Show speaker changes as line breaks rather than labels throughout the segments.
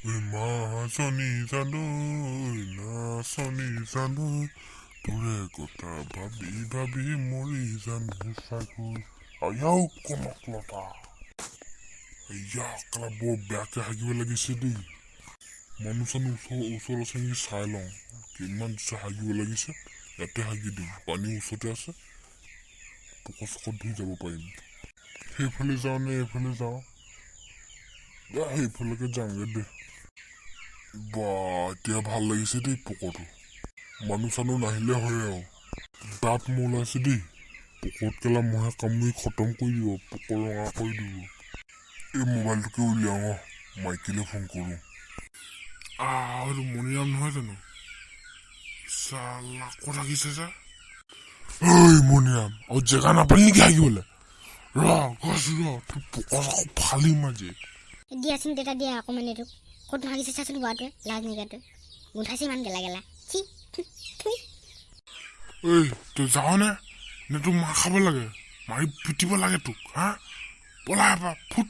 ওই নাচনি জানো নাচনি জানো তোৰে কথা ভাবি ভাবি মৰি জানো চাগৈ আয়াও কনকলতা এয়া কেলা বৰ বেয়াকে হাগিব লাগিছে দেই মানুহ চানুহ ওচৰ আছে নেকি চাই লওঁ কিমান হাগিব লাগিছে ইয়াতে হাগি দিম পানী ওচৰতে আছে পকত চকত ধুই যাব পাৰিম সেইফালে যাওঁ নে এইফালে যাওঁ সেইফালেকে যাওঁগে দে বা এতিয়া ভাল লাগিছে দেই পকৰটো মানুহ চানুহ নাহিলে হয় আৰু দাঁত মোৰ ওলাইছে দেই পকৰত কেলা মহে কামুৰি খতম কৰি দিব পকৰ ৰঙা কৰি দিব এই মোবাইলটোকে উলিয়াওঁ মাইকিলে ফোন কৰোঁ এইটো মণিৰাম নহয় জানো চালা ক'ত হাগিছে যা ঐ মণিৰাম আৰু জেগা নাপালি নেকি হাগিবলৈ কৈছো তোৰ পকৰ আকৌ ফালি মাজে
দিয়াচোন দেউতা দিয়া অকণমান এইটো ক'ত ভাগিছে চাচোন গোৱাটোৱে লাজ নিগাটোৱে গোন্ধাইছে ইমান গেলা গেলা চি
ঐ তই যাৱ নে তোক মাৰ খাব লাগে মাৰি পিটিব লাগে তোক হা পলাই এপা ফুট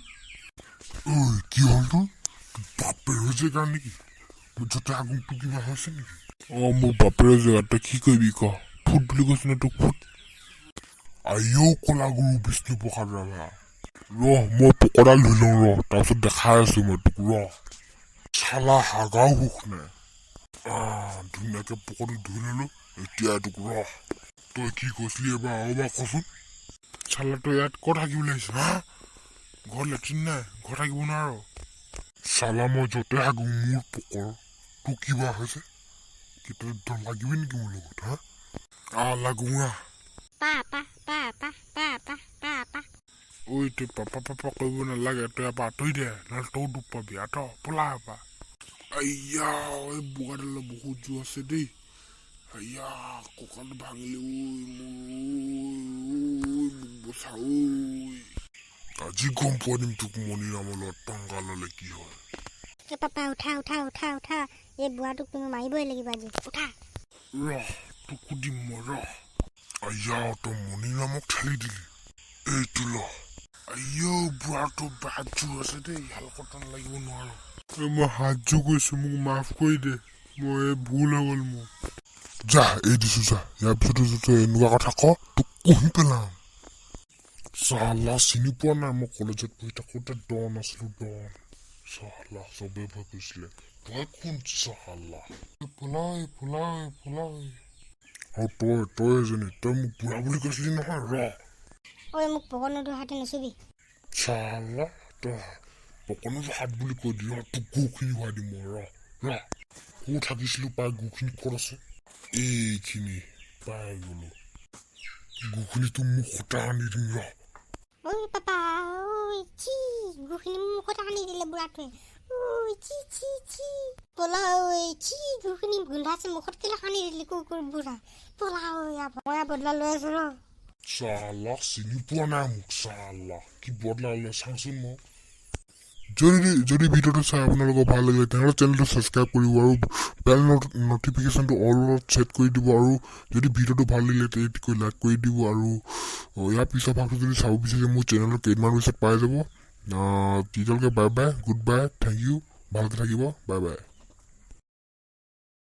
ঐ কি হ'ল তোৰ বাপেৰৰ জেগা নেকি য'তে আগুনটো কিবা হৈছে নেকি মোৰ বাপেৰৰ জেগা তই কি কৰিবি ক ফুট বুলি কৈছো নে তোক ফুট আইও কলা গুৰু বিষ্ণু প্ৰসাদ ৰাভা মই পকৰডাল ধুই লওঁ তাৰপিছত দেখাই আছো মই তোক চালা হাগাও সুখ নাই ধুনীয়াকে পকৰটো ধুই ললো এতিয়া তোক তই কি কৈছিলি এবাৰ আৰু এবাৰ কচোন চালা তই ইয়াত ক'ত থাকিবলৈ আহিছ হা ঘৰত লেট্ৰিন নাই ঘৰত থাকিব নোৱাৰ চালা মই য'তে হাগো মোৰ পকৰ তোৰ কিবা হৈছে কেতিয়া লাগিবি নেকি মোৰ লগত হা লাগো ঐ তই পাপা কৰিব নালাগে তই এবাৰ আঁতৰি দে নহ'লে তইও দুখ পাবি আঁতৰ পলা এবাৰ আইয়া এই বোকাডালৰ বহুত জোৰ আছে দেই আইয়া কঁকালটো ভাঙিলে মোক বচা আজি গম পোৱা দিম তোক মণিৰামৰ লগত টংকা ল'লে কি হয়
পাপা উঠা উঠা উঠা উঠা এই বুঢ়াটোক তুমি মাৰিবই লাগিব আজি উঠা
তোক সুধিম মই আইয়া তই মণিৰামক ঠেলি দিলি এইটো আইও বুঢ়াটো বেয়া জোৰ আছে দেই হালকটা লাগিব নোৱাৰো মই হাত জোৰ কৰিছো মোক মাফ কৰি দে মই ভুল হৈ গ'ল মোৰ যা এই দিছো যা ইয়াৰ পিছতো যদি এনেকুৱা কথা ক তোক কুহি পেলাম চালা চিনি পোৱা নাই মই কলেজত পঢ়ি থাকোঁতে ডন আছিলো ডন চালা চবে ভয় কৰিছিলে তই কোন চালা পলাই আৰু তই এজনী তই মোক বুঢ়া বুলি কৈছিলি নহয়
ঐ মোক পকৰ নধৰা হাতে নুচুবি
চালা তই পকনো হাত বুলি কৈ দিয় তোক গুখিনি হোৱাই দিম মই ক'ত থাকিছিলো পাই গুখিনি ক'ত আছে এইখিনি পাই গলো গুখিনিতো মোক সূতা আনি দিম
ঐ পাপা ঐ চি গুখিনি মোক সূতা আনি দিলে বুঢ়াটোৱে ঐ চি পলা ঐ চি গুখিনি গোন্ধাইছে মুখত কেলে সানি দিলি কুকুৰ বুঢ়া পলা মই বদলা লৈ আছো
চালা চিনি পোৱা নাই মোক চালা কি বদলা লৈ চাওঁচোন মোক যদি ভিডিঅ'টো চাই আপোনালোকৰ ভাল লাগিলে তেনেহ'লে চেনেলটো ছাবস্ক্ৰাইব কৰিব আৰু বেল নটিফিকেশ্যনটো অলত ছেট কৰি দিব আৰু যদি ভিডিঅ'টো ভাল লাগিলে তেতিয়া লাইক কৰি দিব আৰু ইয়াৰ পিছৰ ভাগটো যদি চাব বিচাৰিছে মোৰ চেনেলত কেইদিনমান পিছত পাই যাব তেতিয়ালৈকে bye bye good bye thank you ভালকৈ থাকিব বাই বাই